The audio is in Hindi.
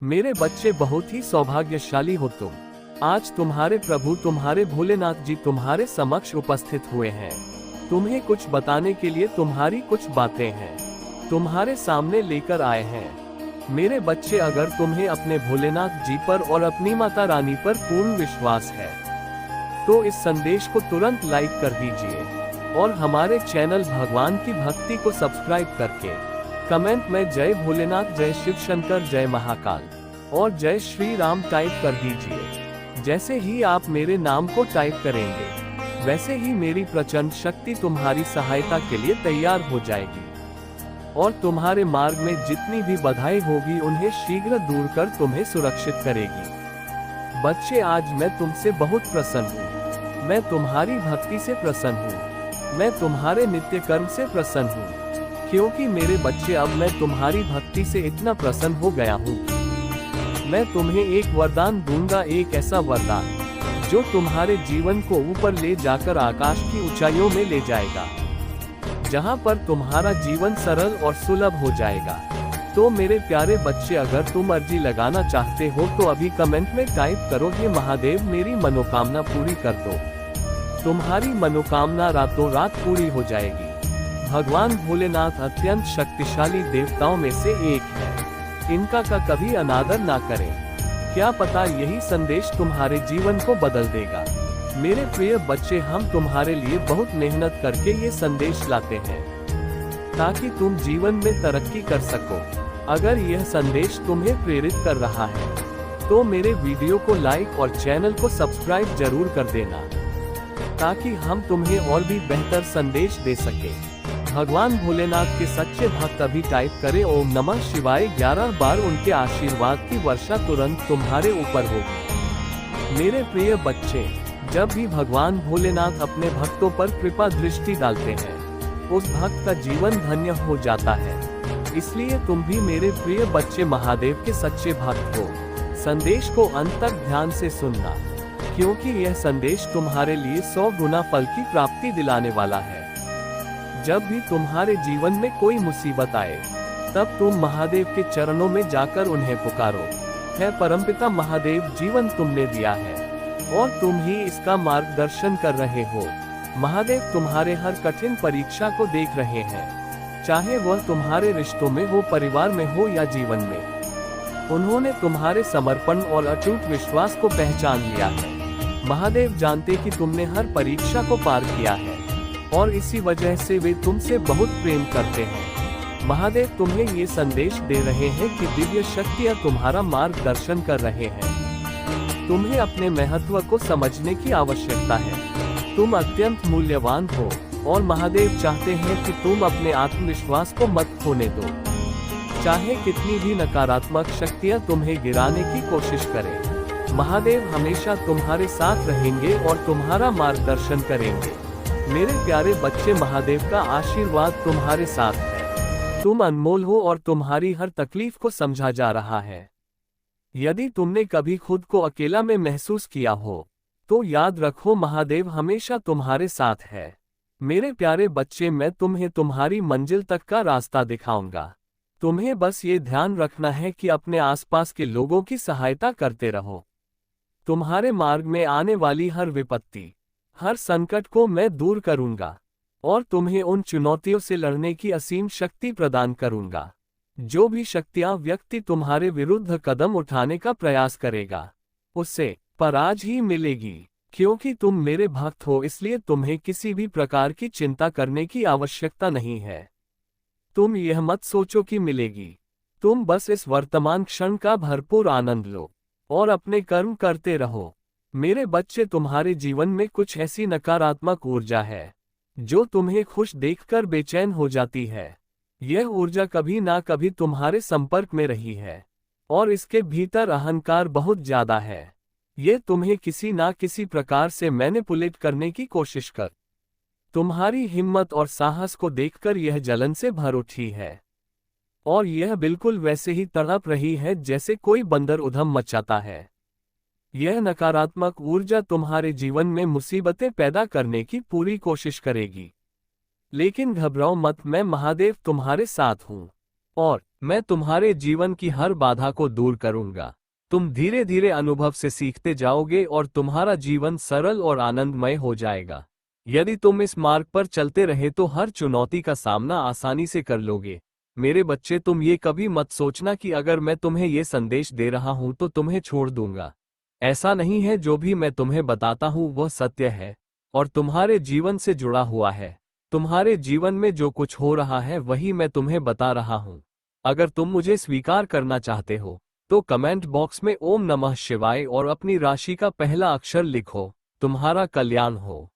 मेरे बच्चे बहुत ही सौभाग्यशाली हो तुम। आज तुम्हारे प्रभु तुम्हारे भोलेनाथ जी तुम्हारे समक्ष उपस्थित हुए हैं। तुम्हें कुछ बताने के लिए तुम्हारी कुछ बातें हैं तुम्हारे सामने लेकर आए हैं। मेरे बच्चे, अगर तुम्हें अपने भोलेनाथ जी पर और अपनी माता रानी पर पूर्ण विश्वास है तो इस संदेश को तुरंत लाइक कर दीजिए और हमारे चैनल भगवान की भक्ति को सब्सक्राइब करके कमेंट में जय भोलेनाथ, जय शिव शंकर, जय महाकाल और जय श्री राम टाइप कर दीजिए। जैसे ही आप मेरे नाम को टाइप करेंगे वैसे ही मेरी प्रचंड शक्ति तुम्हारी सहायता के लिए तैयार हो जाएगी और तुम्हारे मार्ग में जितनी भी बाधाएं होगी उन्हें शीघ्र दूर कर तुम्हें सुरक्षित करेगी। बच्चे, आज मैं तुमसे बहुत प्रसन्न हूँ। मैं तुम्हारी भक्ति से प्रसन्न हूँ। मैं तुम्हारे नित्य कर्म से प्रसन्न हूँ, क्योंकि मेरे बच्चे, अब मैं तुम्हारी भक्ति से इतना प्रसन्न हो गया हूँ कि मैं तुम्हें एक वरदान दूंगा, एक ऐसा वरदान जो तुम्हारे जीवन को ऊपर ले जाकर आकाश की ऊंचाइयों में ले जाएगा, जहाँ पर तुम्हारा जीवन सरल और सुलभ हो जाएगा। तो मेरे प्यारे बच्चे, अगर तुम अर्जी लगाना चाहते हो तो अभी कमेंट में टाइप करो, हे महादेव मेरी मनोकामना पूरी कर दो। तुम्हारी मनोकामना रातों रात पूरी हो जाएगी। भगवान भोलेनाथ अत्यंत शक्तिशाली देवताओं में से एक है। इनका का कभी अनादर ना करें। क्या पता यही संदेश तुम्हारे जीवन को बदल देगा। मेरे प्रिय बच्चे, हम तुम्हारे लिए बहुत मेहनत करके ये संदेश लाते हैं ताकि तुम जीवन में तरक्की कर सको। अगर यह संदेश तुम्हें प्रेरित कर रहा है तो मेरे वीडियो को लाइक और चैनल को सब्सक्राइब जरूर कर देना ताकि हम तुम्हें और भी बेहतर संदेश दे सके। भगवान भोलेनाथ के सच्चे भक्त अभी टाइप करें ओम नमः शिवाय 11 बार। उनके आशीर्वाद की वर्षा तुरंत तुम्हारे ऊपर होगी। मेरे प्रिय बच्चे, जब भी भगवान भोलेनाथ अपने भक्तों पर कृपा दृष्टि डालते हैं उस भक्त का जीवन धन्य हो जाता है। इसलिए तुम भी मेरे प्रिय बच्चे महादेव के सच्चे भक्त हो। संदेश को अंत तक ध्यान से सुनना, क्योंकि यह संदेश तुम्हारे लिए 100 गुना फल की प्राप्ति दिलाने वाला है। जब भी तुम्हारे जीवन में कोई मुसीबत आए तब तुम महादेव के चरणों में जाकर उन्हें पुकारो, है परमपिता महादेव, जीवन तुमने दिया है और तुम ही इसका मार्गदर्शन कर रहे हो। महादेव तुम्हारे हर कठिन परीक्षा को देख रहे हैं, चाहे वह तुम्हारे रिश्तों में हो, परिवार में हो या जीवन में। उन्होंने तुम्हारे समर्पण और अटूट विश्वास को पहचान लिया है। महादेव जानते कि तुमने हर परीक्षा को पार किया है और इसी वजह से वे तुमसे बहुत प्रेम करते हैं। महादेव तुम्हें ये संदेश दे रहे हैं कि दिव्य शक्तियाँ तुम्हारा मार्गदर्शन कर रहे हैं। तुम्हें अपने महत्व को समझने की आवश्यकता है। तुम अत्यंत मूल्यवान हो और महादेव चाहते हैं कि तुम अपने आत्मविश्वास को मत खोने दो। चाहे कितनी भी नकारात्मक शक्तियाँ तुम्हें गिराने की कोशिश करें, महादेव हमेशा तुम्हारे साथ रहेंगे और तुम्हारा मार्गदर्शन करेंगे। मेरे प्यारे बच्चे, महादेव का आशीर्वाद तुम्हारे साथ है। तुम अनमोल हो और तुम्हारी हर तकलीफ को समझा जा रहा है। यदि तुमने कभी खुद को अकेला में महसूस किया हो तो याद रखो, महादेव हमेशा तुम्हारे साथ है। मेरे प्यारे बच्चे, मैं तुम्हें तुम्हारी मंजिल तक का रास्ता दिखाऊंगा। तुम्हें बस ये ध्यान रखना है कि अपने आसपास के लोगों की सहायता करते रहो। तुम्हारे मार्ग में आने वाली हर विपत्ति, हर संकट को मैं दूर करूंगा और तुम्हें उन चुनौतियों से लड़ने की असीम शक्ति प्रदान करूंगा। जो भी शक्तियां व्यक्ति तुम्हारे विरुद्ध कदम उठाने का प्रयास करेगा उससे पराजय ही मिलेगी। क्योंकि तुम मेरे भक्त हो, इसलिए तुम्हें किसी भी प्रकार की चिंता करने की आवश्यकता नहीं है। तुम यह मत सोचो कि मिलेगी। तुम बस इस वर्तमान क्षण का भरपूर आनंद लो और अपने कर्म करते रहो। मेरे बच्चे, तुम्हारे जीवन में कुछ ऐसी नकारात्मक ऊर्जा है जो तुम्हें खुश देखकर बेचैन हो जाती है। यह ऊर्जा कभी ना कभी तुम्हारे संपर्क में रही है और इसके भीतर अहंकार बहुत ज्यादा है। यह तुम्हें किसी ना किसी प्रकार से मैनिपुलेट करने की कोशिश कर। तुम्हारी हिम्मत और साहस को देखकर यह जलन से भर उठी है और यह बिल्कुल वैसे ही तड़प रही है जैसे कोई बंदर उधम मचाता है। यह नकारात्मक ऊर्जा तुम्हारे जीवन में मुसीबतें पैदा करने की पूरी कोशिश करेगी। लेकिन घबराओ मत, मैं महादेव तुम्हारे साथ हूँ और मैं तुम्हारे जीवन की हर बाधा को दूर करूंगा। तुम धीरे धीरे अनुभव से सीखते जाओगे और तुम्हारा जीवन सरल और आनंदमय हो जाएगा। यदि तुम इस मार्ग पर चलते रहे तो हर चुनौती का सामना आसानी से कर लोगे। मेरे बच्चे, तुम ये कभी मत सोचना कि अगर मैं तुम्हें ये संदेश दे रहा हूं तो तुम्हें छोड़ दूंगा। ऐसा नहीं है, जो भी मैं तुम्हें बताता हूं वह सत्य है और तुम्हारे जीवन से जुड़ा हुआ है। तुम्हारे जीवन में जो कुछ हो रहा है वही मैं तुम्हें बता रहा हूं। अगर तुम मुझे स्वीकार करना चाहते हो तो कमेंट बॉक्स में ओम नमः शिवाय और अपनी राशि का पहला अक्षर लिखो। तुम्हारा कल्याण हो।